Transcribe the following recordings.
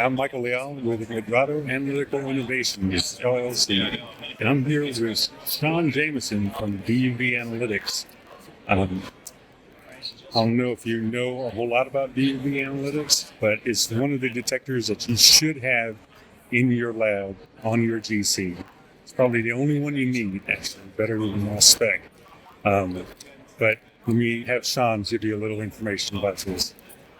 I'm Michael Leal with Analytical Innovations, LLC, and I'm here with Sean Jameson from DUV Analytics. Um, I don't know if you know a whole lot about DUV Analytics, but it's one of the detectors that you should have in your lab on your GC. It's probably the only one you need, actually, better than mass spec. But let me have Sean give you a little information about this.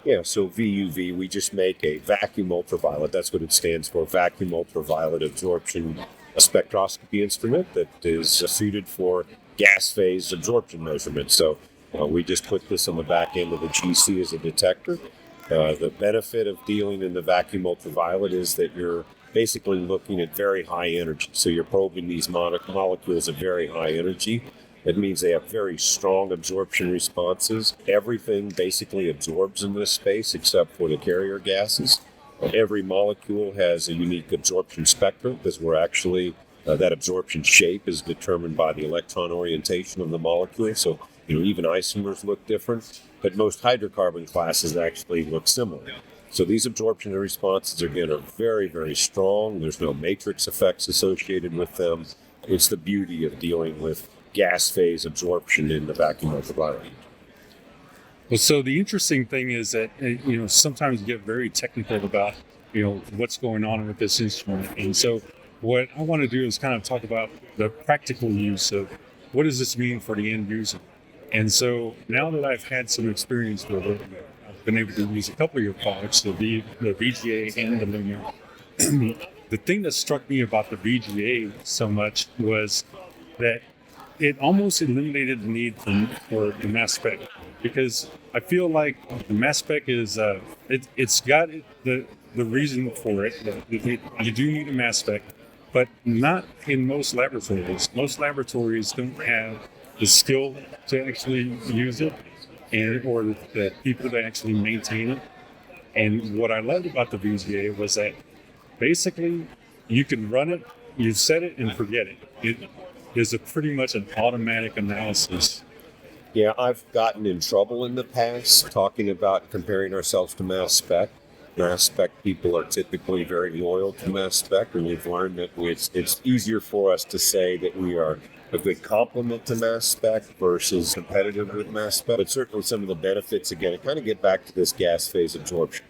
Yeah, so VUV, we just make a vacuum ultraviolet. That's what it stands for, vacuum ultraviolet absorption spectroscopy instrument that is suited for gas phase absorption measurement. So we just put this on the back end of the GC as a detector. The benefit of dealing in the vacuum ultraviolet is that you're basically looking at very high energy. So you're probing these molecules at very high energy. It means they have very strong absorption responses. Everything basically absorbs in this space except for the carrier gases. Every molecule has a unique absorption spectrum because we're actually, that absorption shape is determined by the electron orientation of the molecule. So, even isomers look different, but most hydrocarbon classes actually look similar. So these absorption responses, again, are very, very strong. There's no matrix effects associated with them. It's the beauty of dealing with gas phase absorption in the vacuum ultraviolet. Well, so the interesting thing is that, sometimes you get very technical about, what's going on with this instrument. And so what I want to do is kind of talk about the practical use of what does this mean for the end user. And so now that I've had some experience with it, I've been able to use a couple of your products, the VGA and the Luminar. The thing that struck me about the VGA so much was that it almost eliminated the need for the mass spec, because I feel like the mass spec is it's got the reason for it. You do need a mass spec, but not in most laboratories. Most laboratories don't have the skill to actually use it, or the people to actually maintain it. And what I loved about the VGA was that basically you can run it, you set it and forget it. It is pretty much an automatic analysis. Yeah, I've gotten in trouble in the past talking about comparing ourselves to mass spec. Mass spec people are typically very loyal to mass spec, and we've learned that it's easier for us to say that we are a good complement to mass spec versus competitive with mass spec. But certainly some of the benefits, again, it kind of get back to this gas phase absorption.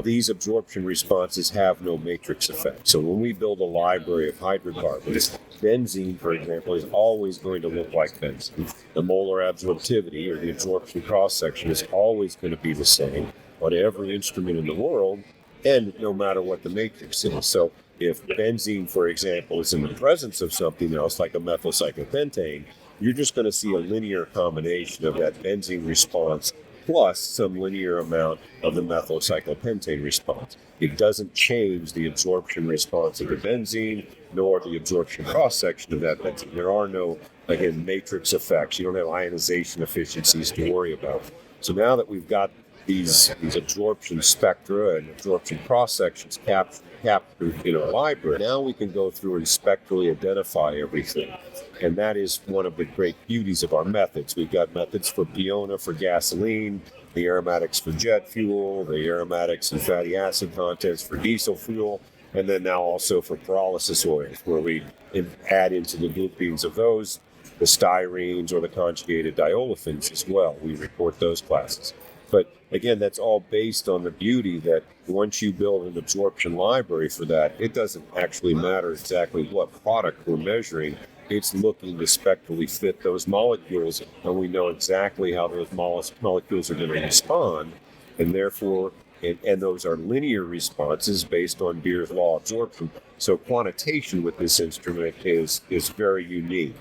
These absorption responses have no matrix effect. So when we build a library of hydrocarbons, benzene, for example, is always going to look like benzene. The molar absorptivity, or the absorption cross-section, is always going to be the same on every instrument in the world, and no matter what the matrix is. So if benzene, for example, is in the presence of something else, like a methylcyclopentane, you're just going to see a linear combination of that benzene response plus some linear amount of the methylcyclopentane response. It doesn't change the absorption response of the benzene, nor the absorption cross-section of that benzene. There are no, again, matrix effects. You don't have ionization efficiencies to worry about. So now that we've got these absorption spectra and absorption cross-sections captured in our library, now we can go through and spectrally identify everything. And that is one of the great beauties of our methods. We've got methods for Piona for gasoline, the aromatics for jet fuel, the aromatics and fatty acid contents for diesel fuel, and then now also for pyrolysis oils, where we add into the groupings of those the styrenes or the conjugated diolefins as well. We report those classes. But again, that's all based on the beauty that once you build an absorption library for that, it doesn't actually matter exactly what product we're measuring. It's looking to spectrally fit those molecules, and we know exactly how those molecules are going to respond, and therefore, and those are linear responses based on Beer's law of absorption. So quantitation with this instrument is very unique.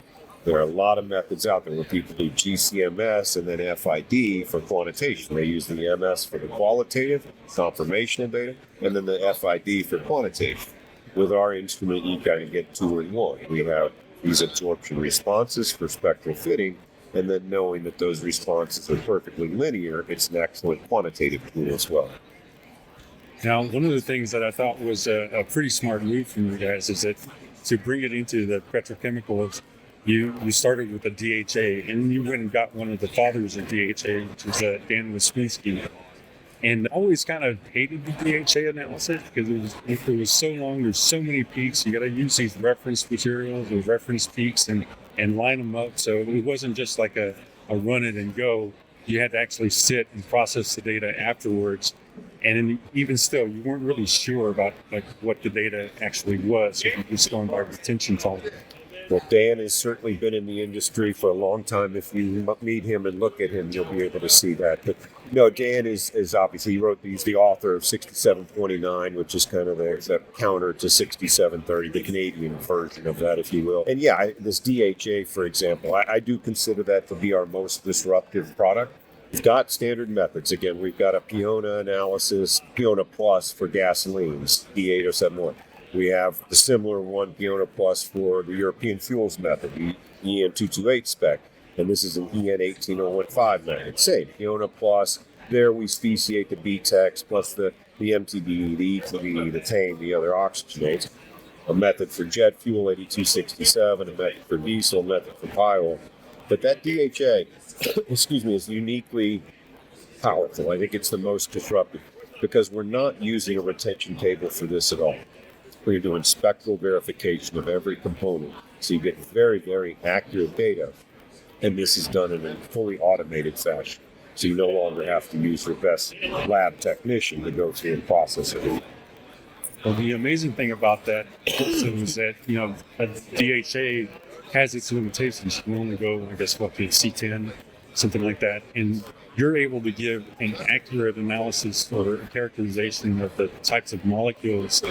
There are a lot of methods out there where people do GCMS and then FID for quantitation. They use the MS for the qualitative, confirmation of data, and then the FID for quantitative. With our instrument, you kind of get two in one. We have these absorption responses for spectral fitting, and then knowing that those responses are perfectly linear, it's an excellent quantitative tool as well. Now, one of the things that I thought was a pretty smart move from you guys is that to bring it into the petrochemicals, you started with the DHA, and you went and got one of the fathers of DHA, which is Dan Wyszynski. And I always kind of hated the DHA analysis because it was so long. There's so many peaks. You got to use these reference materials or reference peaks and line them up. So it wasn't just like a run it and go. You had to actually sit and process the data afterwards. And even still, you weren't really sure about like what the data actually was. You were just going by retention time. Well, Dan has certainly been in the industry for a long time. If you meet him and look at him, you'll be able to see that. But no, Dan is obviously, he's the author of 6729, which is kind of the counter to 6730, the Canadian version of that, if you will. And yeah, this DHA, for example, I do consider that to be our most disruptive product. We've got standard methods. Again, we've got a Peona analysis, Peona Plus for gasolines, E8071. We have the similar one, Peona Plus, for the European fuels method, the EN228 spec. And this is an EN18015 method. Same, Peona Plus. There we speciate the BTEX plus the MTBE, the ETB, the TAME, the other oxygenates. A method for jet fuel, 8267, a method for diesel, a method for pile. But that DHA, is uniquely powerful. I think it's the most disruptive because we're not using a retention table for this at all. We're doing spectral verification of every component. So you get very, very accurate data. And this is done in a fully automated fashion. So you no longer have to use your best lab technician to go through and process it. Well, the amazing thing about that is that, a DHA has its limitations. You can only go, I guess, to C10, something like that. And you're able to give an accurate analysis or characterization of the types of molecules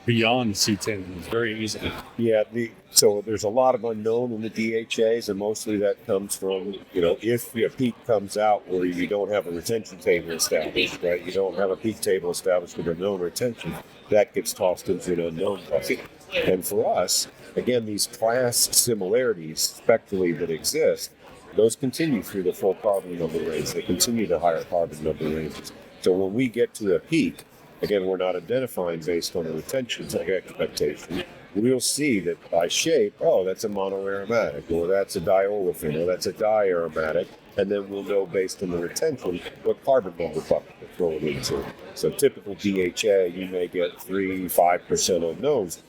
beyond C10. It's very easy. Yeah, so there's a lot of unknown in the DHAs, and mostly that comes from, if a peak comes out where you don't have a retention table established, right? You don't have a peak table established with a known retention, that gets tossed into an unknown bucket. And for us, again, these class similarities spectrally that exist, those continue through the full carbon number range. They continue to higher carbon number ranges. So when we get to a peak, again, we're not identifying based on a retention expectation. We'll see that by shape, that's a monoaromatic, or that's a diolefin, or that's a diaromatic, and then we'll know based on the retention what carbon number bucket to throw it into. So typical DHA, you may get 3-5% unknowns.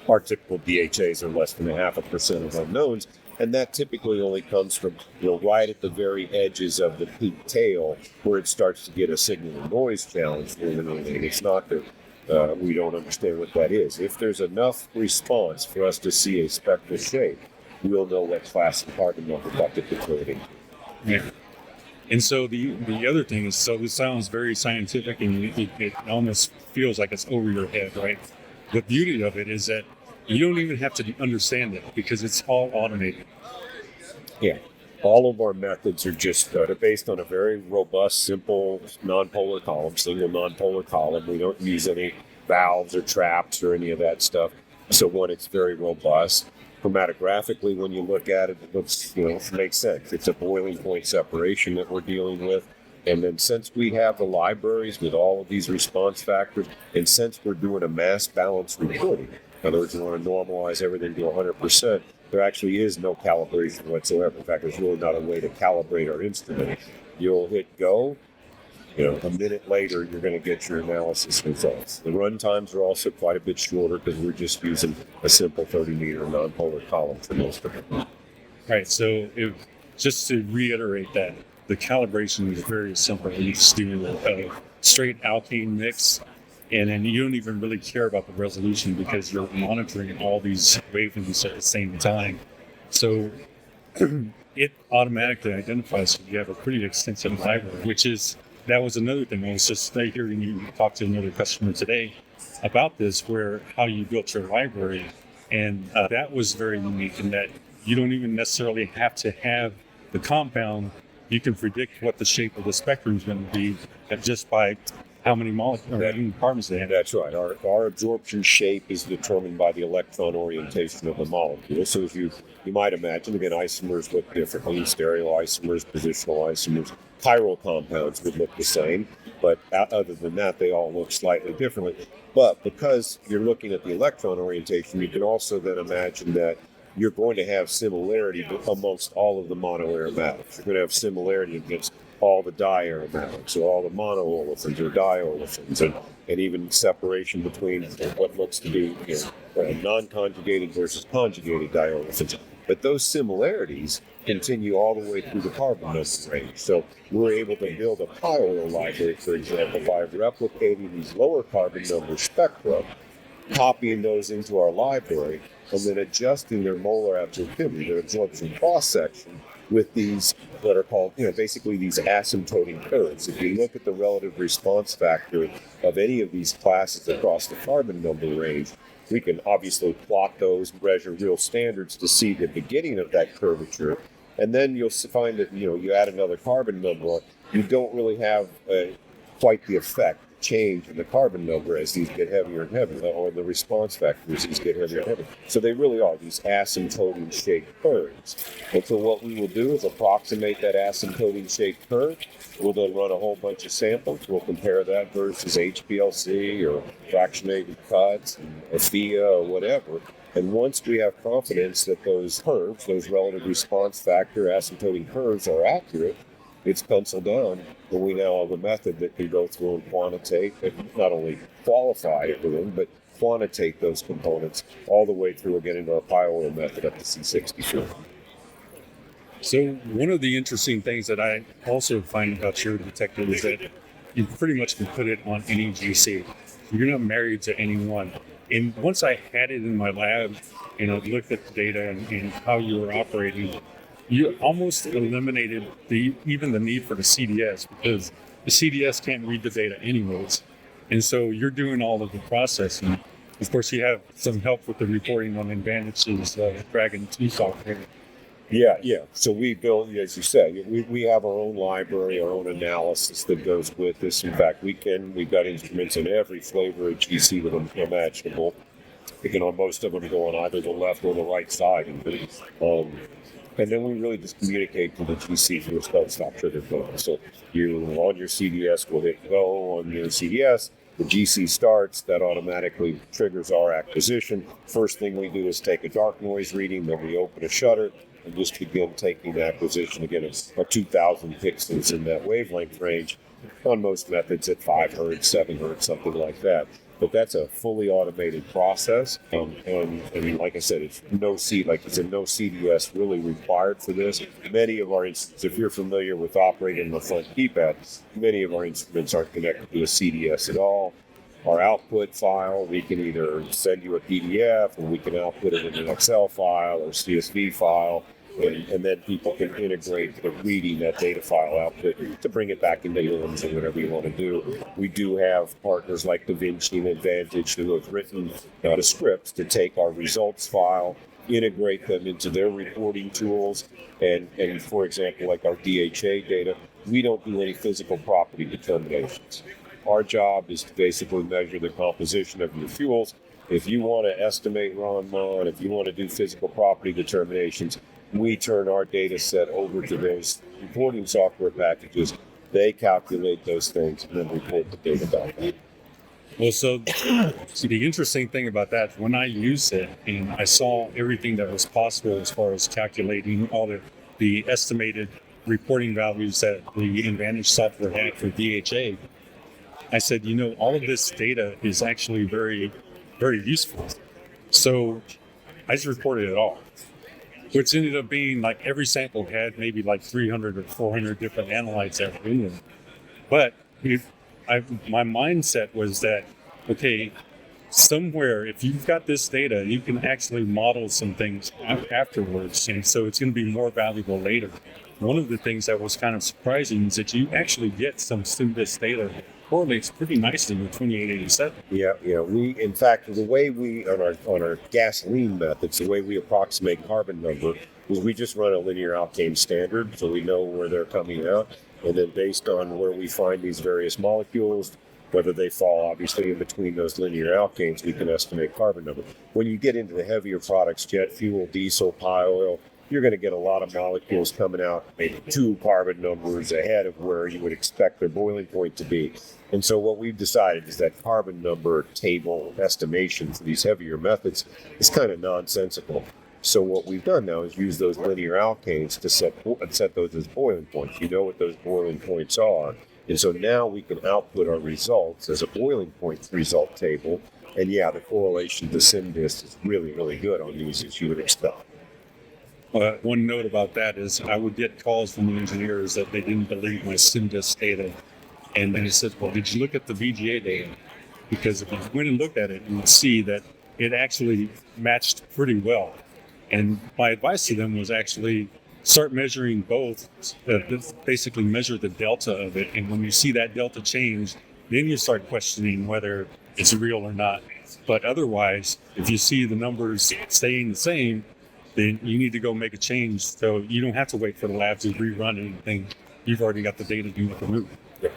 Our typical DHAs are less than 0.5% of unknowns, and that typically only comes from, right at the very edges of the peak tail where it starts to get a signal and noise challenge. It's not that we don't understand what that is. If there's enough response for us to see a spectral shape, we'll know what class of carbon number bucket to put it in. Yeah. And so the other thing is, so this sounds very scientific and it almost feels like it's over your head, right? The beauty of it is that you don't even have to understand it because it's all automated. Yeah. All of our methods are just based on a very robust, simple nonpolar column, single nonpolar column. We don't use any valves or traps or any of that stuff. So one, it's very robust. Chromatographically, when you look at it, it looks, it makes sense. It's a boiling point separation that we're dealing with. And then since we have the libraries with all of these response factors, and since we're doing a mass balance reporting, in other words, we want to normalize everything to 100%, there actually is no calibration whatsoever. In fact, there's really not a way to calibrate our instrument. You'll hit go, a minute later, you're going to get your analysis results. The run times are also quite a bit shorter because we're just using a simple 30-meter nonpolar column for most of it. Right, so just to reiterate that, the calibration is very simple. You just do a straight alkane mix, and then you don't even really care about the resolution because you're monitoring all these wavelengths at the same time. So it automatically identifies that you have a pretty extensive library, that was another thing. I was just hearing you talk to another customer today about this, how you built your library. And that was very unique in that you don't even necessarily have to have the compound. You can predict what the shape of the spectrum is going to be just by how many molecules or how many carbons they have. That's right. Our absorption shape is determined by the electron orientation of the molecule. So as you might imagine, again, isomers look differently. Stereoisomers, positional isomers, chiral compounds would look the same. But other than that, they all look slightly differently. But because you're looking at the electron orientation, you can also then imagine that you're going to have similarity amongst all of the monoaromatics. You're going to have similarity against all the diaromatics, or all the monoolefins or diolefins, and even separation between what looks to be non-conjugated versus conjugated diolefins. But those similarities continue all the way through the carbon number range. So we're able to build a pile library, for example, by replicating these lower carbon number spectra, copying those into our library, and then adjusting their molar absorptivity, their absorption cross-section, with these that are called, basically these asymptoting curves. If you look at the relative response factor of any of these classes across the carbon number range, we can obviously plot those, measure real standards to see the beginning of that curvature. And then you'll find that, you add another carbon number, you don't really have quite the effect, change in the carbon number as these get heavier and heavier, or the response factors as these get heavier and heavier. So they really are these asymptoting shaped curves. And so what we will do is approximate that asymptoting shaped curve. We'll then run a whole bunch of samples. We'll compare that versus HPLC or fractionated cuts, or FIA or whatever. And once we have confidence that those curves, those relative response factor asymptoting curves are accurate, it's penciled down, and we now have a method that can go through and quantitate, and not only qualify everything, but quantitate those components all the way through again into our pile method up to C64. So one of the interesting things that I also find about your detector is that you pretty much can put it on any GC. You're not married to any one. And once I had it in my lab and I looked at the data and how you were operating, you almost eliminated even the need for the CDS, because the CDS can't read the data anyways. And so you're doing all of the processing. Of course, you have some help with the reporting on Advantage's Dragon 2 software. Yeah. So we build, as you say, we have our own library, our own analysis that goes with this. In fact, we've got instruments in every flavor of GC with them imaginable. Most of them go on either the left or the right side. And then we really just communicate to the GC through a stop trigger code. So on your CDS, we'll hit go on your CDS. The GC starts, that automatically triggers our acquisition. First thing we do is take a dark noise reading, then we open a shutter and just begin taking the acquisition again of 2,000 pixels in that wavelength range. On most methods at 5 hertz, 7 hertz, something like that. But that's a fully automated process, and like I said, it's no CDS really required for this. Many of our instruments, if you're familiar with operating the front keypad, many of our instruments aren't connected to a CDS at all. Our output file, we can either send you a PDF, or we can output it in an Excel file or CSV file. And then people can integrate the reading that data file output to bring it back into LIMS or whatever you want to do. We do have partners like DaVinci and Advantage who have written the scripts to take our results file, integrate them into their reporting tools, and for example, like our DHA data, we don't do any physical property determinations. Our job is to basically measure the composition of your fuels. If you want to estimate RON-MON, if you want to do physical property determinations, we turn our data set over to those reporting software packages. They calculate those things and then report the data back. Well, so the interesting thing about that, when I used it and I saw everything that was possible as far as calculating all the estimated reporting values that the Advantage software had for DHA, I said, all of this data is actually very, very useful. So I just reported it all, which ended up being like every sample had maybe like 300 or 400 different analytes that were in them. But my mindset was that, okay, somewhere, if you've got this data, you can actually model some things afterwards. And so it's going to be more valuable later. One of the things that was kind of surprising is that you actually get some this data correlates pretty nicely with 2887. Yeah. We, in fact, the way we on our gasoline methods, the way we approximate carbon number is we just run a linear alkane standard, so we know where they're coming out, and then based on where we find these various molecules, whether they fall obviously in between those linear alkanes, we can estimate carbon number. When you get into the heavier products, jet fuel, diesel, pie oil, you're going to get a lot of molecules coming out maybe 2 carbon numbers ahead of where you would expect their boiling point to be. And so what we've decided is that carbon number table estimation for these heavier methods is kind of nonsensical. So what we've done now is use those linear alkanes to set those as boiling points. You know what those boiling points are. And so now we can output our results as a boiling point result table. And yeah, the correlation to SIMDIST is really, really good on these, as you would expect. One note about that is I would get calls from the engineers that they didn't believe my SIMDIST data. And they said, well, did you look at the VGA data? Because if you went and looked at it, you would see that it actually matched pretty well. And my advice to them was actually start measuring both, basically measure the delta of it. And when you see that delta change, then you start questioning whether it's real or not. But otherwise, if you see the numbers staying the same, then you need to go make a change. So you don't have to wait for the lab to rerun anything. You've already got the data to make a move. Yep.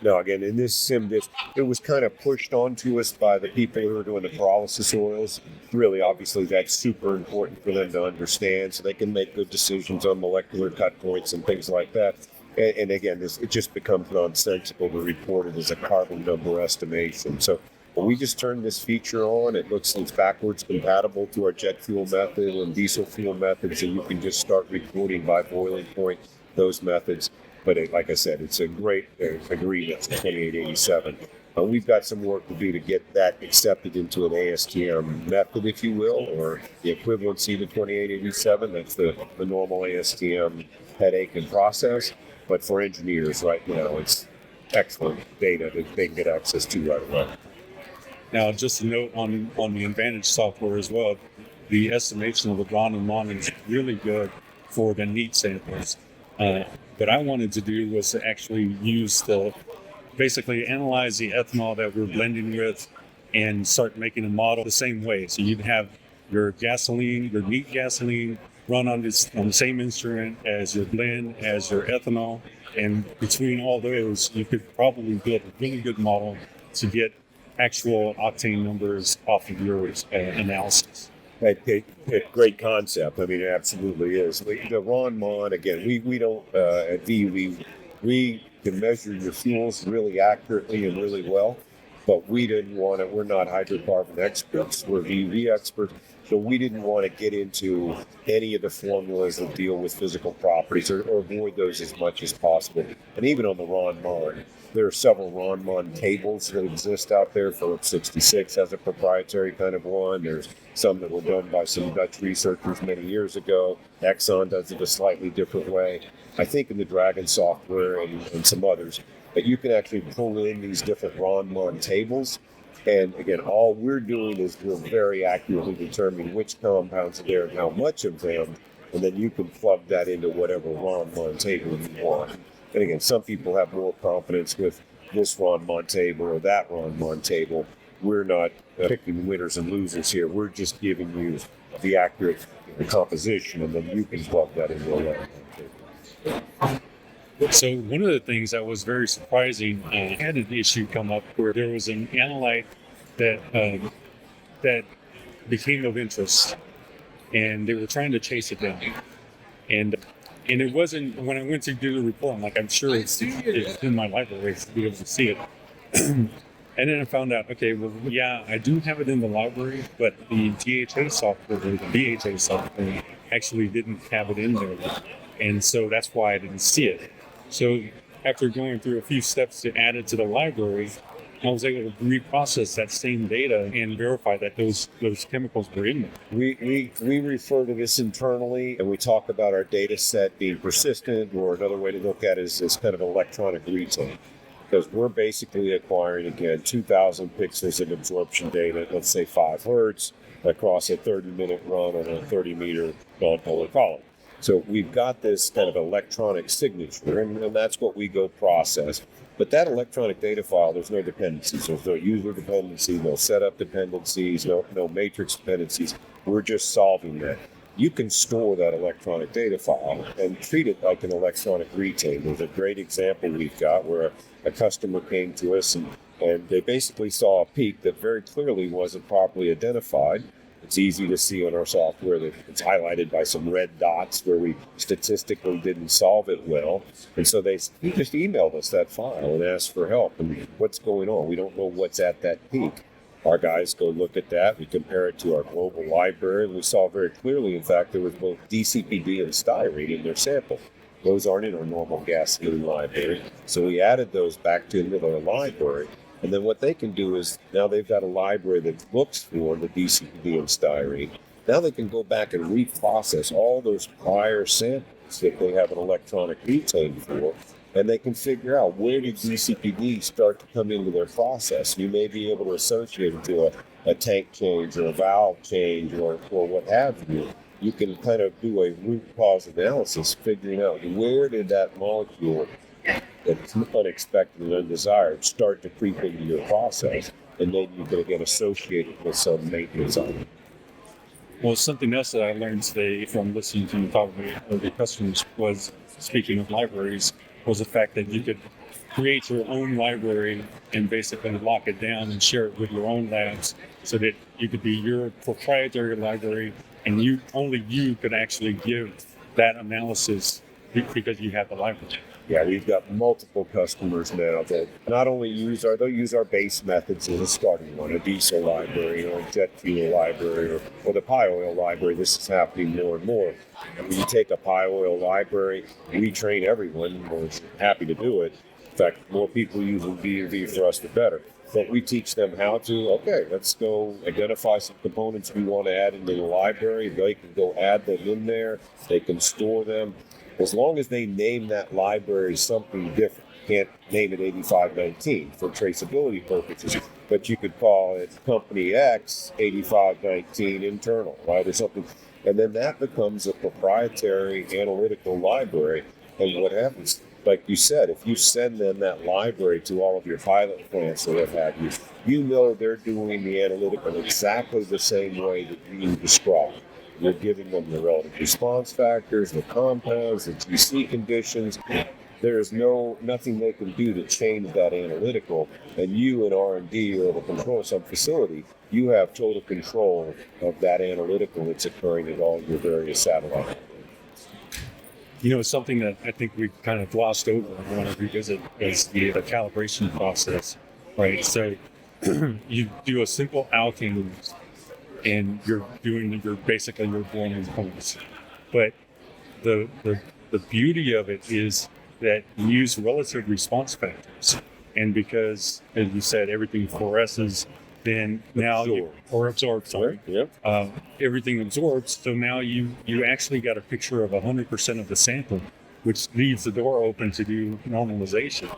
No, again, in this SIMDIST, it was kind of pushed onto us by the people who are doing the pyrolysis oils. Really, obviously, that's super important for them to understand so they can make good decisions on molecular cut points and things like that. And again, it just becomes nonsensical to report it as a carbon number estimation. So when we just turn this feature on, it's backwards compatible to our jet fuel method and diesel fuel methods, and you can just start reporting by boiling point those methods. But like I said, it's a great agreement to 2887. We've got some work to do to get that accepted into an ASTM method, if you will, or the equivalency to 2887. That's the normal ASTM headache and process. But for engineers right now, it's excellent data that they can get access to right away. Now, just a note on the Advantage software as well, the estimation of the Ron and Mon is really good for the neat samples. What I wanted to do was to actually basically analyze the ethanol that we're blending with and start making a model the same way. So you'd have your gasoline, your neat gasoline, run on the same instrument as your blend, as your ethanol. And between all those, you could probably build a really good model to get actual octane numbers off of your analysis. Great concept. I mean, it absolutely is. The Ron Mon, again, we don't, at VU, we can measure your fuels really accurately and really well, but we didn't want it. We're not hydrocarbon experts. We're VUV experts. So we didn't want to get into any of the formulas that deal with physical properties or avoid those as much as possible. And even on the Ron Mon, there are several Ron Mon tables that exist out there. Phillips 66 has a proprietary kind of one. There's some that were done by some Dutch researchers many years ago. Exxon does it a slightly different way. I think in the Dragon software and some others, but you can actually pull in these different Ron Mon tables. And again, all we're doing is we're very accurately determining which compounds are there and how much of them, and then you can plug that into whatever Ron Mon table you want. And again, some people have more confidence with this Ron Mon table or that Ron Mon table. We're not picking winners and losers here. We're just giving you the accurate composition, and then you can plug that into a Ron Mon table. So one of the things that was very surprising, I had an issue come up where there was an analyte that became of interest, and they were trying to chase it down. And it wasn't, when I went to do the report, I'm sure it's in my library to be able to see it. And then I found out, okay, well, yeah, I do have it in the library, but the DHA software, or the BHA software, actually didn't have it in there. And so that's why I didn't see it. So after going through a few steps to add it to the library, I was able to reprocess that same data and verify that those chemicals were in there. We refer to this internally, and we talk about our data set being persistent, or another way to look at it is kind of electronic retail. Because we're basically acquiring, again, 2,000 pixels of absorption data, let's say 5 hertz, across a 30-minute run on a 30-meter nonpolar column. So we've got this kind of electronic signature, and that's what we go process. But that electronic data file, there's no dependencies. There's no user dependency, no setup dependencies, no matrix dependencies. We're just solving that. You can store that electronic data file and treat it like an electronic retailer. There's a great example we've got where a customer came to us and they basically saw a peak that very clearly wasn't properly identified. It's easy to see on our software that it's highlighted by some red dots where we statistically didn't solve it well. And so he just emailed us that file and asked for help. And what's going on? We don't know what's at that peak. Our guys go look at that. We compare it to our global library, and we saw very clearly, in fact, there was both DCPD and styrene in their sample. Those aren't in our normal gasoline library. So we added those back into their library. And then what they can do is now they've got a library that looks for the DCPD and styrene. Now they can go back and reprocess all those prior samples that they have an electronic butane for, and they can figure out where did DCPD start to come into their process. You may be able to associate it to a tank change or a valve change or what have you. You can kind of do a root cause analysis, figuring out where did that molecule that's unexpected and undesired start to creep into your process, and then you can get associated with some maintenance on it. Well, something else that I learned today from listening to you talk with the customers was, speaking of libraries, was the fact that you could create your own library and basically lock it down and share it with your own labs so that you could be your proprietary library and only you could actually give that analysis because you have the library. Yeah, we've got multiple customers now that not only they'll use our base methods as a starting one, a diesel library or a jet fuel library or the pie oil library. This is happening more and more. And when you take a pie oil library, we train everyone. We're happy to do it. In fact, more people using V&V for us, the better. But we teach them how to, let's go identify some components we want to add into the library. They can go add them in there. They can store them. As long as they name that library something different. You can't name it 8519 for traceability purposes, but you could call it Company X 8519 internal, right, or something. And then that becomes a proprietary analytical library. And what happens, like you said, if you send them that library to all of your pilot plants or what have you, you know they're doing the analytical exactly the same way that you described. You're giving them the relative response factors, the compounds, the GC conditions. There's nothing they can do to change that analytical. And you in R&D or the control some facility, you have total control of that analytical that's occurring at all your various satellites. Something that I think we kind of glossed over when we want to revisit is the calibration process, right? So you do a simple alkane and you're basically boiling points. But the beauty of it is that you use relative response factors. And because, as you said, everything fluoresces, then now absorbs. Everything absorbs. So now you actually got a picture of 100% of the sample, which leaves the door open to do normalization.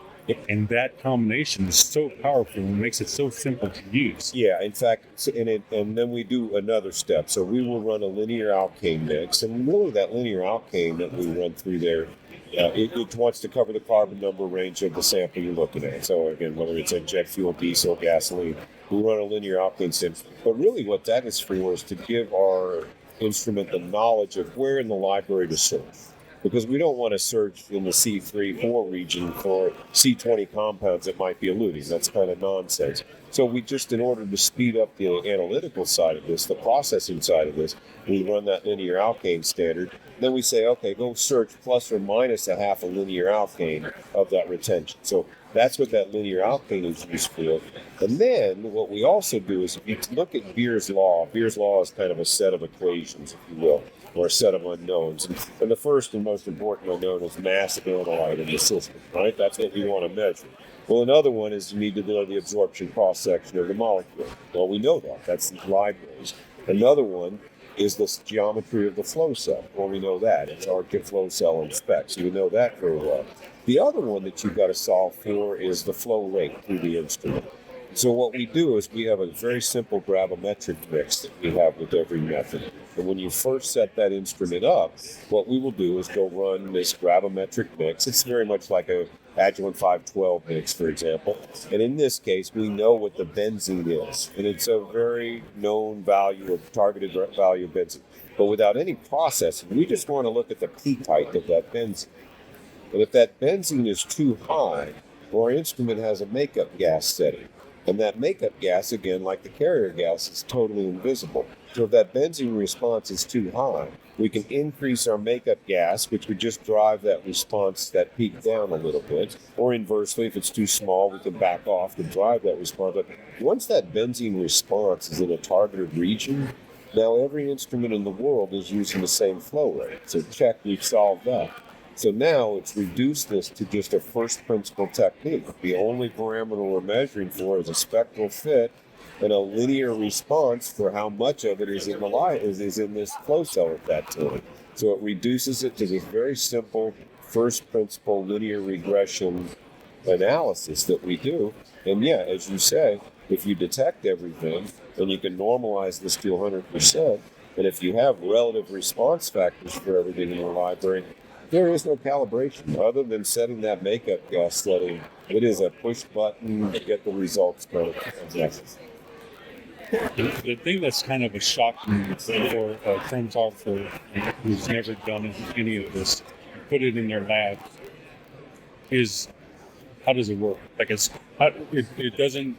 And that combination is so powerful and makes it so simple to use. Yeah, in fact, and then we do another step. So we will run a linear alkane mix, and really that linear alkane that we run through there, it wants to cover the carbon number range of the sample you're looking at. So again, whether it's a jet fuel, diesel, gasoline, we run a linear alkane sim. But really what that is for is to give our instrument the knowledge of where in the library to search. Because we don't want to search in the C3-4 region for C20 compounds that might be eluting. That's kind of nonsense. So we just, in order to speed up the analytical side of this, the processing side of this, we run that linear alkane standard. Then we say, go search plus or minus a half a linear alkane of that retention. So that's what that linear alkane is used for. And then what we also do is, if you look at Beer's law is kind of a set of equations, if you will, or a set of unknowns. And the first and most important unknown is mass of analyte in the system, right? That's what we want to measure. Well, another one is you need to know the absorption cross-section of the molecule. Well, we know that. That's these libraries. Another one is the geometry of the flow cell. Well, we know that. It's our flow cell in spec, so we know that very well. The other one that you've got to solve for is the flow rate through the instrument. So what we do is we have a very simple gravimetric mix that we have with every method. And when you first set that instrument up, what we will do is go run this gravimetric mix. It's very much like a Agilent 512 mix, for example. And in this case, we know what the benzene is. And it's a very known value, a targeted value of benzene. But without any processing, we just want to look at the peak height of that benzene. And if that benzene is too high, or our instrument has a makeup gas setting, And that makeup gas, again, like the carrier gas, is totally invisible. So if that benzene response is too high, we can increase our makeup gas, which would just drive that response, that peak down a little bit. Or inversely, if it's too small, we can back off to drive that response. But once that benzene response is in a targeted region, now every instrument in the world is using the same flow rate. So check, we've solved that. So now it's reduced this to just a first principle technique. The only parameter we're measuring for is a spectral fit and a linear response for how much of it is in the light is in this flow cell at that time. So it reduces it to this very simple first principle linear regression analysis that we do. And yeah, as you say, if you detect everything, then you can normalize this to 100%. And if you have relative response factors for everything in your library, there is no calibration other than setting that makeup gas setting. It is a push button to get the results kind of transactions. The thing that's kind of a shock to me for a chromatographer who's never done any of this, put it in their lab, is how does it work? Like it doesn't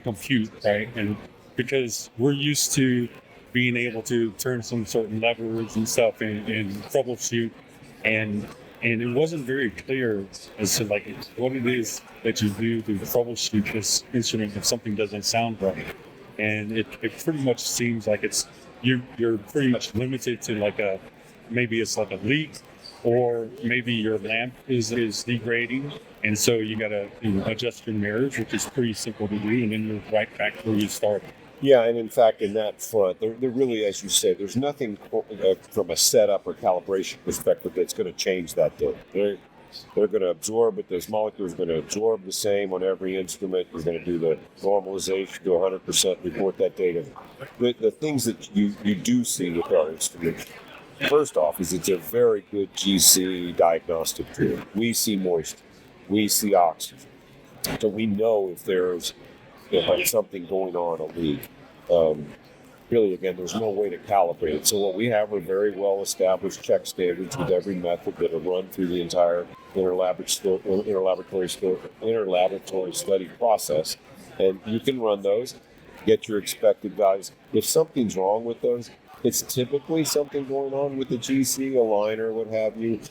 compute, right? And because we're used to being able to turn some certain levers and stuff and troubleshoot, and it wasn't very clear as to like what it is that you do to troubleshoot this instrument if something doesn't sound right. And it pretty much seems like you're pretty much limited to like maybe it's like a leak, or maybe your lamp is degrading, and so you gotta adjust your mirrors, which is pretty simple to do, and then you're right back where you started. Yeah, and in fact, in that front, there really, as you say, there's nothing from a setup or calibration perspective that's going to change that data. They're going to absorb it. Those molecules are going to absorb the same on every instrument. You're going to do the normalization to 100%, report that data. The things that you do see with our instruments, first off, is it's a very good GC diagnostic tool. We see moisture. We see oxygen. So we know if there's something going on, a leak. Really, again, there's no way to calibrate it. So what we have are very well-established check standards with every method that are run through the entire interlaboratory study process. And you can run those, get your expected values. If something's wrong with those, it's typically something going on with the GC, a liner, what have you.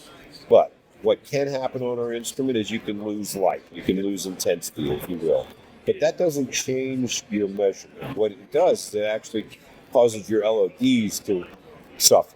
But what can happen on our instrument is you can lose light. You can lose intensity, if you will. But that doesn't change your measurement. What it does is it actually causes your LODs to suffer.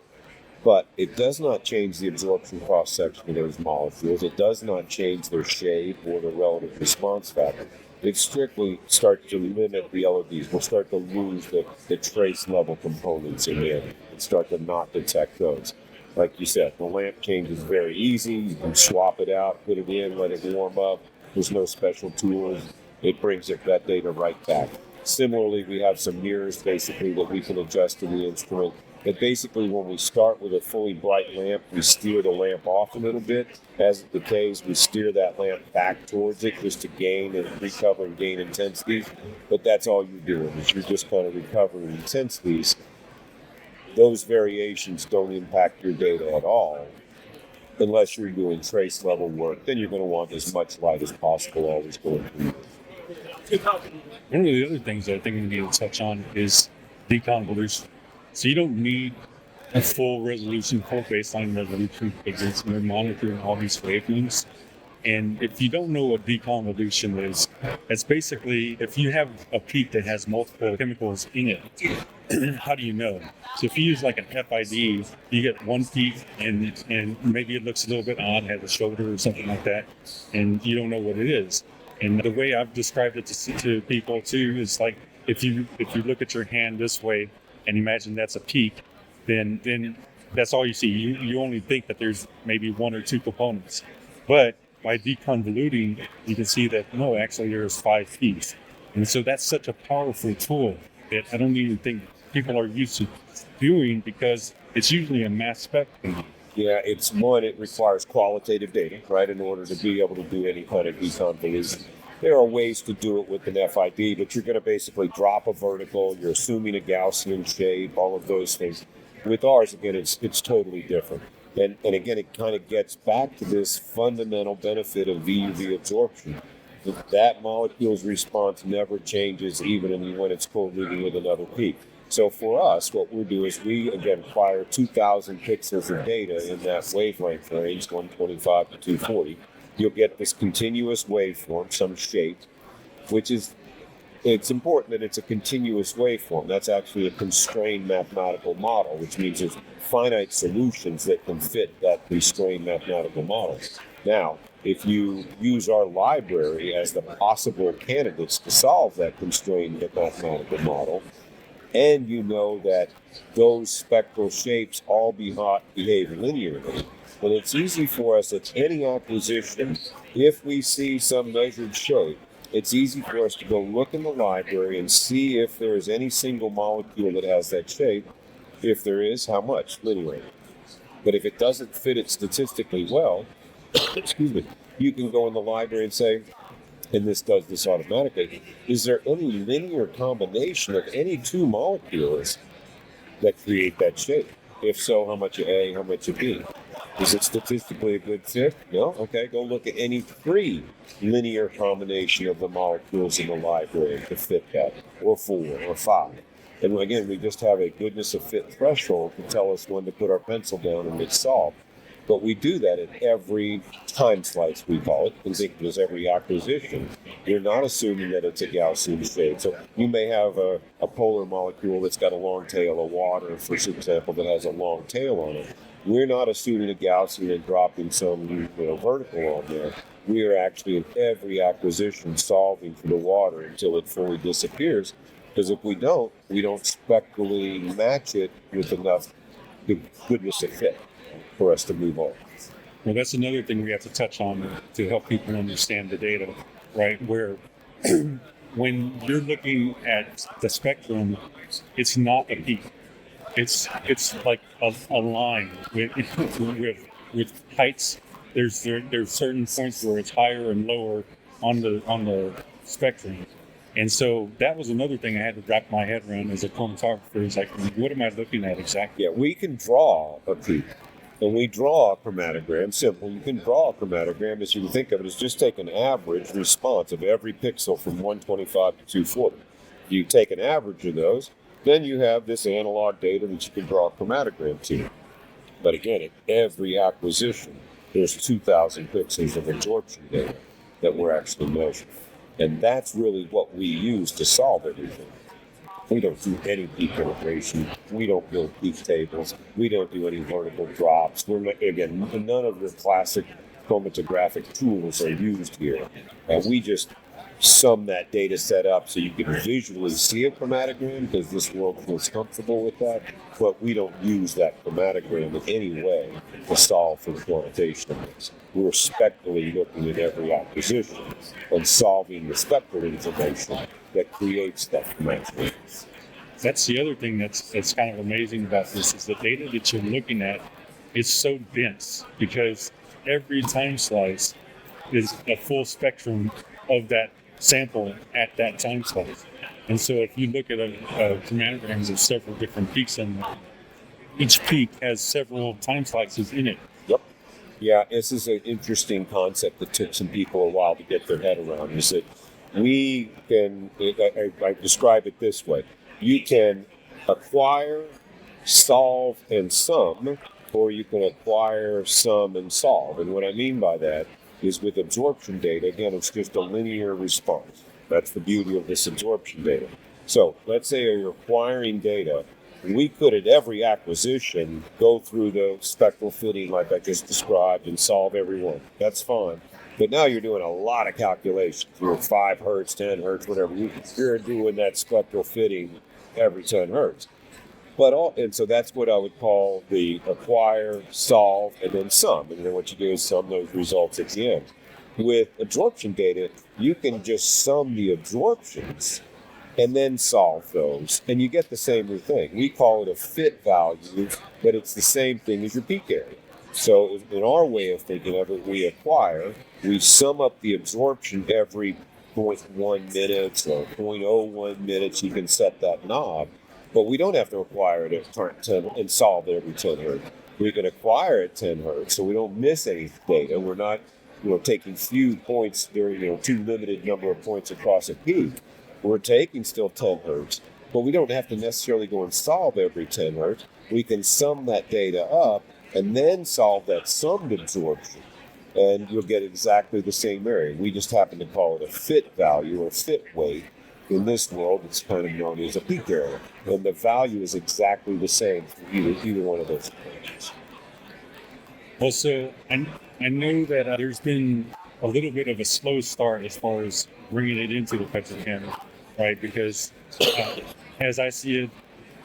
But it does not change the absorption cross-section of those molecules. It does not change their shape or the relative response factor. It strictly starts to limit the LODs. We'll start to lose the trace level components in there and start to not detect those. Like you said, the lamp change is very easy. You can swap it out, put it in, let it warm up. There's no special tools. It brings that data right back. Similarly, we have some mirrors basically that we can adjust to the instrument. But basically, when we start with a fully bright lamp, we steer the lamp off a little bit. As it decays, we steer that lamp back towards it just to gain and recover and gain intensity. But that's all you're doing, is you're just kind of recovering intensities. Those variations don't impact your data at all. Unless you're doing trace level work, then you're going to want as much light as possible always going through. One of the other things that I think we need to touch on is deconvolution. So you don't need a full resolution, full baseline resolution, because you're monitoring all these wavelengths. And if you don't know what deconvolution is, it's basically if you have a peak that has multiple chemicals in it, how do you know? So if you use like an FID, you get one peak and maybe it looks a little bit odd, has a shoulder or something like that, and you don't know what it is. And the way I've described it to people too is like if you look at your hand this way and imagine that's a peak, then that's all you see. You only think that there's maybe one or two components. But by deconvoluting, you can see that no, actually there's 5 peaks. And so that's such a powerful tool that I don't even think people are used to doing, because it's usually a mass spec thing. Yeah, it requires qualitative data, right, in order to be able to do any kind of deconvolution. There are ways to do it with an FID, but you're going to basically drop a vertical, you're assuming a Gaussian shape, all of those things. With ours, again, it's totally different. And again, it kind of gets back to this fundamental benefit of VUV absorption. that molecule's response never changes even when it's co-leading with another peak. So for us, what we do is we, again, acquire 2,000 pixels of data in that wavelength range, 125 to 240. You'll get this continuous waveform, some shape, which is, it's important that it's a continuous waveform. That's actually a constrained mathematical model, which means there's finite solutions that can fit that constrained mathematical model. Now, if you use our library as the possible candidates to solve that constrained mathematical model, and you know that those spectral shapes all behave linearly, then it's easy for us at any acquisition, if we see some measured shape, it's easy for us to go look in the library and see if there is any single molecule that has that shape. If there is, how much linearly. But if it doesn't fit it statistically well, excuse me, you can go in the library and say, and this does this automatically, is there any linear combination of any two molecules that create that shape? If so, how much of A, how much of B? Is it statistically a good fit? No? Okay, go look at any three linear combination of the molecules in the library to fit that, or 4, or 5. And again, we just have a goodness of fit threshold to tell us when to put our pencil down and hit solve. But we do that at every time slice, we call it, and think it is every acquisition. You're not assuming that it's a Gaussian shade. So you may have a polar molecule that's got a long tail of water, for example, that has a long tail on it. We're not assuming a Gaussian and dropping some vertical on there. We are actually in every acquisition solving for the water until it fully disappears. Because if we don't spectrally match it with enough goodness of fit for us to move on. Well, that's another thing we have to touch on to help people understand the data, right? Where when you're looking at the spectrum, it's not a peak. It's like a line with heights. There's certain points where it's higher and lower on the spectrum. And so that was another thing I had to wrap my head around as a chromatographer. Is like, what am I looking at exactly? Yeah, we can draw a peak. When we draw a chromatogram, simple, you can draw a chromatogram as you can think of it as just take an average response of every pixel from 125 to 240. You take an average of those, then you have this analog data that you can draw a chromatogram to. But again, at every acquisition, there's 2,000 pixels of absorption data that we're actually measuring. And that's really what we use to solve everything. We don't do any peak integration. We don't build peak tables. We don't do any vertical drops. Again, none of the classic chromatographic tools are used here. We just sum that data set up so you can visually see a chromatogram because this world feels comfortable with that. But we don't use that chromatogram in any way to solve for the quantitation of this. We're spectrally looking at every acquisition and solving the spectral information that creates that chromatograph. That's the other thing that's kind of amazing about this is the data that you're looking at is so dense because every time slice is a full spectrum of that sample at that time slice. And so if you look at a chromatogram, there's several different peaks in there. Each peak has several time slices in it. Yep. Yeah, this is an interesting concept that took some people a while to get their head around, is that we can, I describe it this way, you can acquire, solve, and sum, or you can acquire, sum, and solve. And what I mean by that is with absorption data, again, it's just a linear response. That's the beauty of this absorption data. So let's say you're acquiring data. We could, at every acquisition, go through the spectral fitting like I just described and solve every one. That's fine. But now you're doing a lot of calculations. You're 5 hertz, 10 hertz, whatever. You're doing that spectral fitting every 10 hertz. And so that's what I would call the acquire, solve, and then sum. And then what you do is sum those results at the end. With absorption data, you can just sum the absorptions and then solve those, and you get the same thing. We call it a fit value, but it's the same thing as your peak area. So in our way of thinking of it, we acquire, we sum up the absorption every 0.1 minutes or 0.01 minutes. You can set that knob, but we don't have to acquire it at 10 and solve it every 10 hertz. We can acquire at 10 hertz, so we don't miss any data. We're not taking few points during, too limited number of points across a peak. We're taking still 10 hertz, but we don't have to necessarily go and solve every 10 hertz. We can sum that data up and then solve that summed absorption, and you'll get exactly the same area. We just happen to call it a fit value or fit weight. In this world, it's kind of known as a peak area, and the value is exactly the same for either one of those approaches. Well, so I know that there's been a little bit of a slow start as far as bringing it into the petrochem, right? Because as I see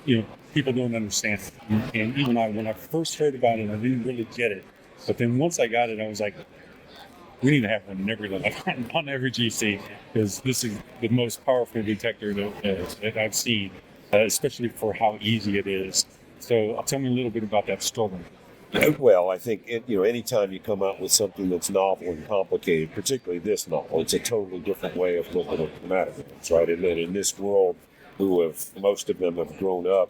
it, people don't understand it. And even when I first heard about it, I didn't really get it. But then once I got it, I was like, we need to have one on every GC, because this is the most powerful detector that I've seen, especially for how easy it is. So tell me a little bit about that struggle. Well, I think anytime you come out with something that's novel and complicated, particularly this novel, it's a totally different way of looking at the matter, right? And then in this world, most of them have grown up,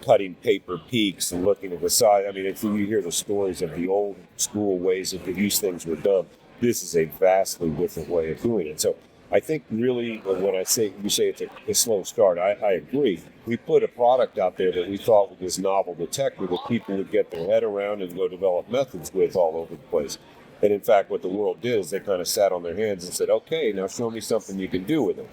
cutting paper peaks and looking at the side. I mean, if you hear the stories of the old school ways that these things were done, this is a vastly different way of doing it. So I think really when you say it's a slow start, I agree. We put a product out there that we thought was this novel detector that people would get their head around and go develop methods with all over the place. And in fact, what the world did is they kind of sat on their hands and said, okay, now show me something you can do with it.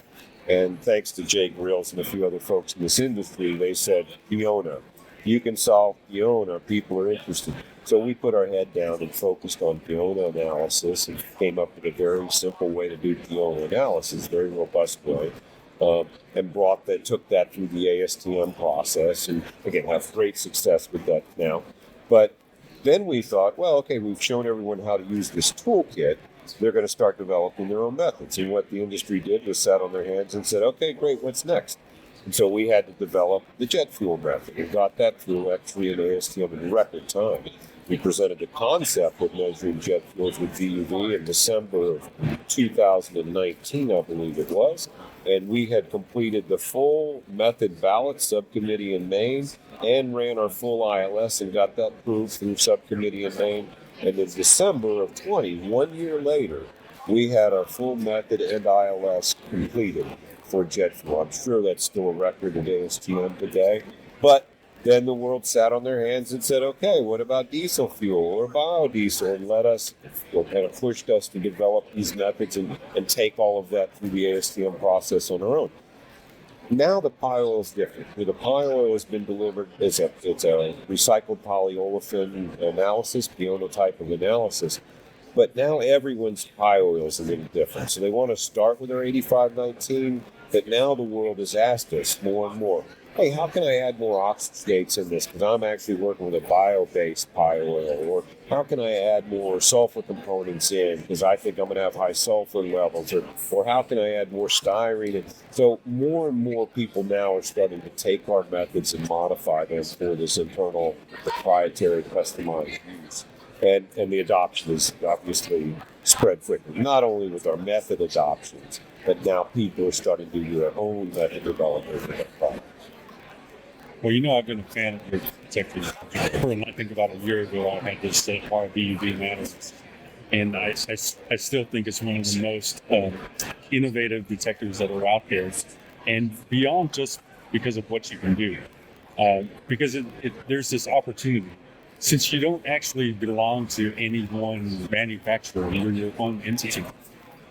And thanks to Jay Grills and a few other folks in this industry, they said, Fiona, you can solve Fiona. People are interested. So we put our head down and focused on Fiona analysis and came up with a very simple way to do Fiona analysis, very robust way, and took that through the ASTM process, and again have great success with that now. But then we thought, well, okay, we've shown everyone how to use this toolkit. They're going to start developing their own methods. And what the industry did was sat on their hands and said, okay, great, what's next? And so we had to develop the jet fuel method. We got that through X3 and ASTM in record time. We presented the concept of measuring jet fuels with VUV in December of 2019, I believe it was. And we had completed the full method ballot subcommittee in Maine and ran our full ILS and got that approved through subcommittee in Maine. And in December of 1 year later, we had our full method and ILS completed for jet fuel. I'm sure that's still a record at ASTM today. But then the world sat on their hands and said, okay, what about diesel fuel or biodiesel? And kind of pushed us to develop these methods and take all of that through the ASTM process on our own. Now the pile oil is different. The pile oil has been delivered it's a recycled polyolefin analysis, Fiona type of analysis. But now everyone's pile oil is a little different. So they want to start with their 8519, but now the world has asked us more and more, hey, how can I add more oxygenates in this? Because I'm actually working with a bio-based pile oil. Or how can I add more sulfur components in? Because I think I'm going to have high sulfur levels. Or how can I add more styrene? And so more and more people now are starting to take our methods and modify them for this internal proprietary customized use. And the adoption is obviously spread quickly, not only with our method adoptions, but now people are starting to do their own method development for their products. Well, I've been a fan of your detectors. I think about a year ago, I had this why VUV matters. And I still think it's one of the most innovative detectors that are out there. And beyond just because of what you can do. Because there's this opportunity. Since you don't actually belong to any one manufacturer, you're your own entity,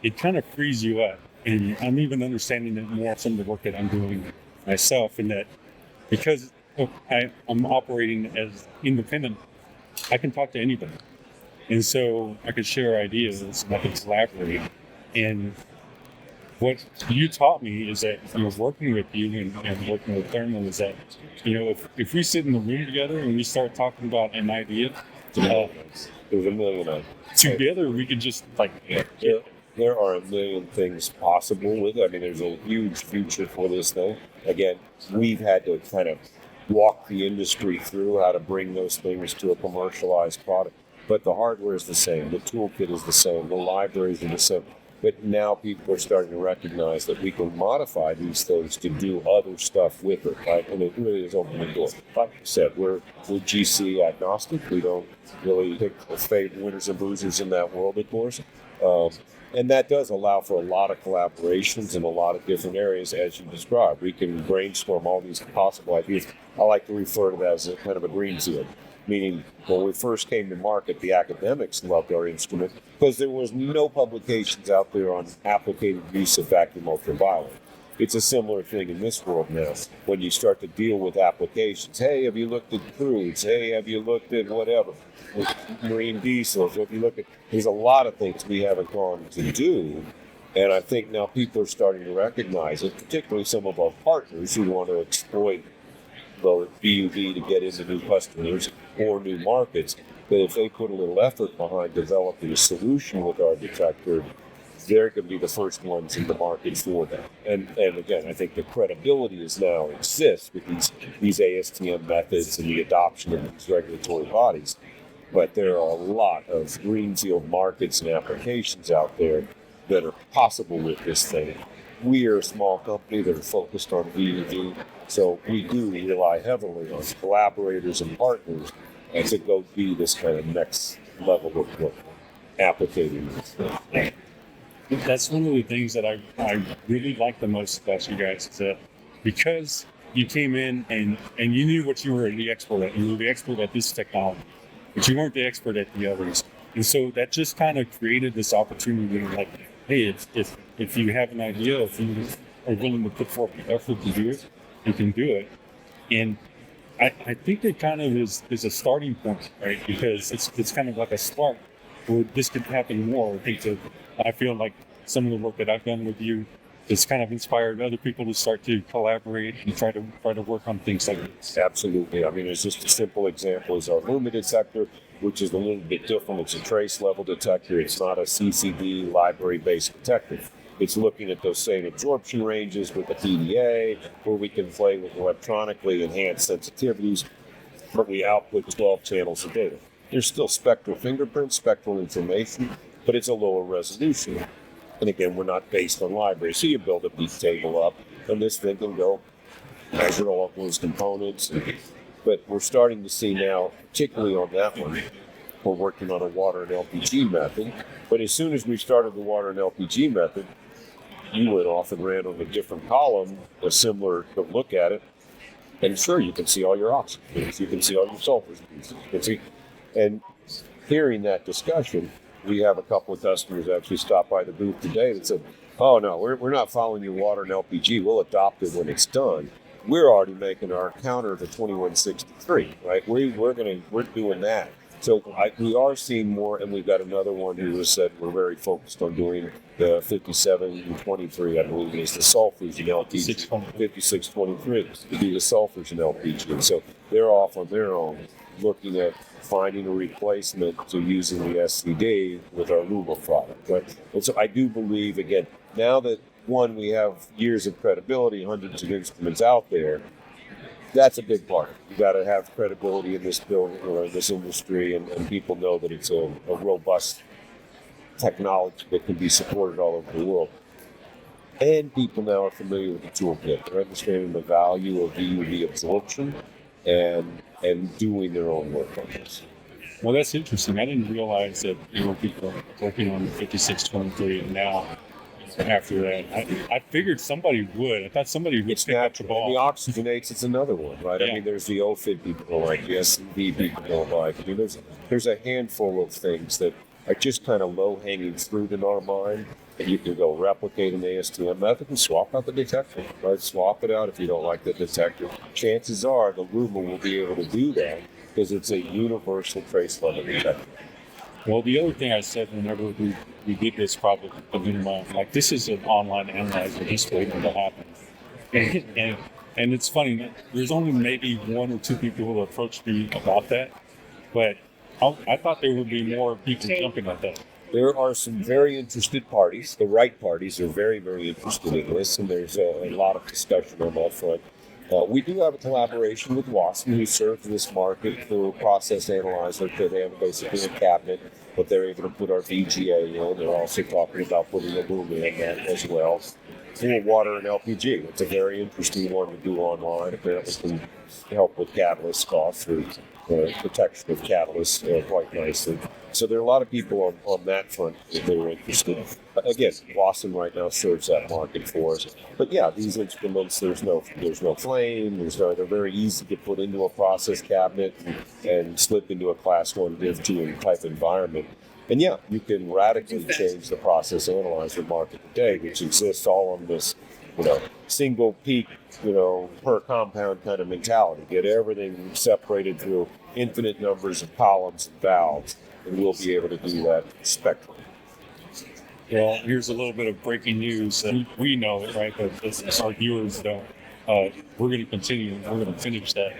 it kind of frees you up. And I'm even understanding it more from the work that I'm doing myself, in that because I'm operating as independent, I can talk to anybody. And so I can share ideas and I can collaborate. And what you taught me is that, working with you and working with Thermal is that, if we sit in the room together and we start talking about an idea, there's a million of them. Together we could just there are a million things possible with it. I mean, there's a huge future for this thing. Again, we've had to kind of walk the industry through how to bring those things to a commercialized product. But the hardware is the same. The toolkit is the same. The libraries are the same. But now people are starting to recognize that we can modify these things to do other stuff with it, right? And it really is opening the door. Like I said, we're GC agnostic. We don't really pick or fade winners and losers in that world, of course. And that does allow for a lot of collaborations in a lot of different areas, as you described. We can brainstorm all these possible ideas. I like to refer to that as a kind of a greenfield, meaning when we first came to market, the academics loved our instrument because there was no publications out there on applicated use of vacuum ultraviolet. It's a similar thing in this world now. When you start to deal with applications, hey, have you looked at crudes? Hey, have you looked at whatever? Marine diesels. If you look at, there's a lot of things we haven't gone to do. And I think now people are starting to recognize it, particularly some of our partners who want to exploit the BUV to get into new customers or new markets, that if they put a little effort behind developing a solution with our detector, they're going to be the first ones in the market for that. And again, I think the credibility is now exists with these ASTM methods and the adoption of these regulatory bodies. But there are a lot of greenfield markets and applications out there that are possible with this thing. We are a small company that are focused on V2V, so we do rely heavily on collaborators and partners to go be this kind of next level of what applicating this thing. That's one of the things that I really like the most about you guys is that because you came in and you knew what you were the expert at. You were the expert at this technology, but you weren't the expert at the others. And so that just kind of created this opportunity like, hey, if you have an idea, if you are willing to put forth the effort to do it, you can do it. And I think it kind of is a starting point, right? Because it's kind of like a spark where this could happen more. I feel like some of the work that I've done with you has kind of inspired other people to start to collaborate and try to work on things like this. Absolutely. I mean, it's just a simple example is our Luma detector, which is a little bit different. It's a trace level detector. It's not a CCD library-based detector. It's looking at those same absorption ranges with the PDA, where we can play with electronically enhanced sensitivities, but we output 12 channels of data. There's still spectral fingerprints, spectral information, but it's a lower resolution. And again, we're not based on libraries. So you build a beat table up, and this thing can go measure all of those components. But we're starting to see now, particularly on that one, we're working on a water and LPG method. But as soon as we started the water and LPG method, you went off and ran on a different column, a similar look at it. And sure, you can see all your oxygens, you can see all your sulfurs, you can see. And hearing that discussion, we have a couple of customers actually stopped by the booth today that said, oh no, we're not following your water and LPG. We'll adopt it when it's done. We're already making our counter to 2163, right? We're doing that. So we are seeing more, and we've got another one who has said we're very focused on doing the 5723, I believe is the sulfurs in LPG. 5623 to do the sulfurs in LPG. And so they're off on their own, looking at finding a replacement to using the SCD with our Luma product. Right? And so I do believe, again, now that one, we have years of credibility, hundreds of instruments out there, that's a big part. You got to have credibility in this building or in this industry, and people know that it's a robust technology that can be supported all over the world. And people now are familiar with the toolkit. They're understanding the value of EUV absorption and doing their own work on this. Well, that's interesting. I didn't realize that people working on the 5623 now. After that, I figured somebody would. I thought somebody would pick up the ball. And the oxygenates is another one, right? Yeah. I mean, there's the OFID people don't like, the SCD people don't like. I mean, there's a handful of things that are just kind of low-hanging fruit in our mind, and you can go replicate an ASTM method and swap out the detector, right? Swap it out if you don't like the detector. Chances are the Luma will be able to do that because it's a universal trace level detector. Well, the other thing I said whenever we did this project, like this is an online analyzer just waiting to happen. And it's funny, there's only maybe one or two people who approached me about that, but I thought there would be more people jumping at that. There are some very interested parties. The right parties are very, very interested in this, and there's a lot of discussion on that front. We do have a collaboration with Watson, who serves this market through a process analyzer. They have basically a cabinet but they're able to put our VGA in. They're also talking about putting aluminum in that as well. Fuel, water, and LPG. It's a very interesting one to do online. Apparently can help with catalyst costs or protection of catalyst quite nicely. So there are a lot of people on that front that are interested. Again, Boston right now serves that market for us. But yeah, these instruments, there's no flame. They're very easy to put into a process cabinet and slip into a class 1 Div 2 type environment. And yeah, you can radically change the process analyzer market today, which exists all on this, single peak, per compound kind of mentality. Get everything separated through infinite numbers of columns and valves, and we'll be able to do that spectrum. Well, here's a little bit of breaking news. We know it, right? But our viewers don't. We're going to continue. We're going to finish that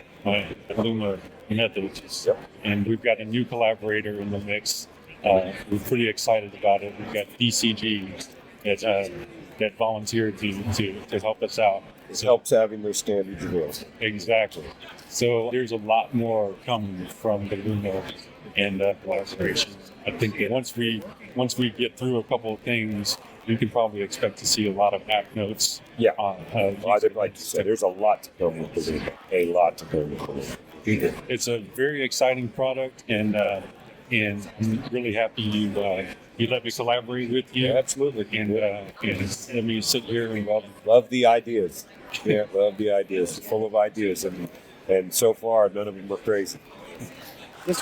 Luma method. Yep. And we've got a new collaborator in the mix. We're pretty excited about it. We've got DCG that volunteered to help us out. It helps having those standards available. Exactly. So there's a lot more coming from the Luma and collaboration. I think that once we get through a couple of things, you can probably expect to see a lot of app notes. Yeah. Like you said, there's a lot to come with the Luma. A lot to come with the Luma. It's a very exciting product, and I'm really happy you let me collaborate with you. Yeah, absolutely. And let me sit here and love the ideas. Yeah, love the ideas. Full of ideas, and so far none of them are crazy.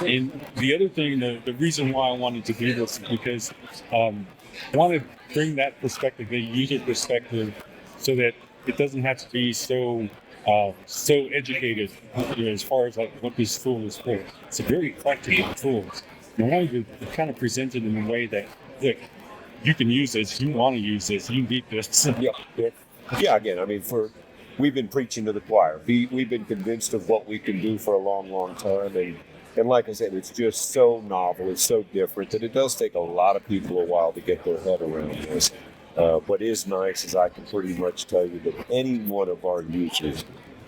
And the other thing, the reason why I wanted to do this is because I want to bring that perspective, the user perspective, so that it doesn't have to be so educated as far as like what this tool is for. It's a very practical tool. And I wanted to kind of present it in a way that, look, you can use this, you want to use this, you need this. Yeah. Again, I mean, we've been preaching to the choir. We've been convinced of what we can do for a long, long time, and like I said, it's just so novel, it's so different that it does take a lot of people a while to get their head around this. What is nice is I can pretty much tell you that any one of our users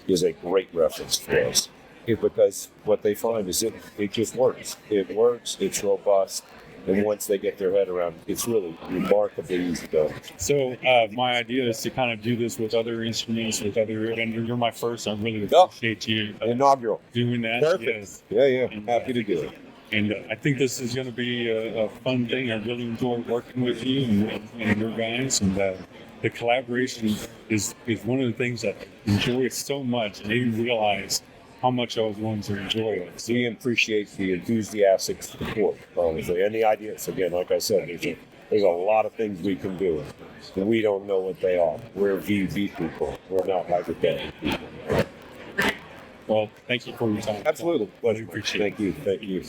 is a great reference for us. Because what they find is it just works. It works, it's robust, and once they get their head around it, it's really remarkably easy to go. So my idea is to kind of do this with other instruments, with other vendors. You're my first. I really appreciate you inaugural doing that. Perfect. Yes. Yeah. And, happy to do it. And I think this is going to be a fun thing. I really enjoy working with you and your guys. And the collaboration is one of the things that I enjoy so much. And I didn't realize how much I was going to enjoy it. We appreciate the enthusiastic support, honestly, and the ideas. Again, like I said, there's a lot of things we can do, and we don't know what they are. We're VV people. We're not hypothetical people. Well, thank you for your time. Absolutely. Well, I appreciate it. Thank you.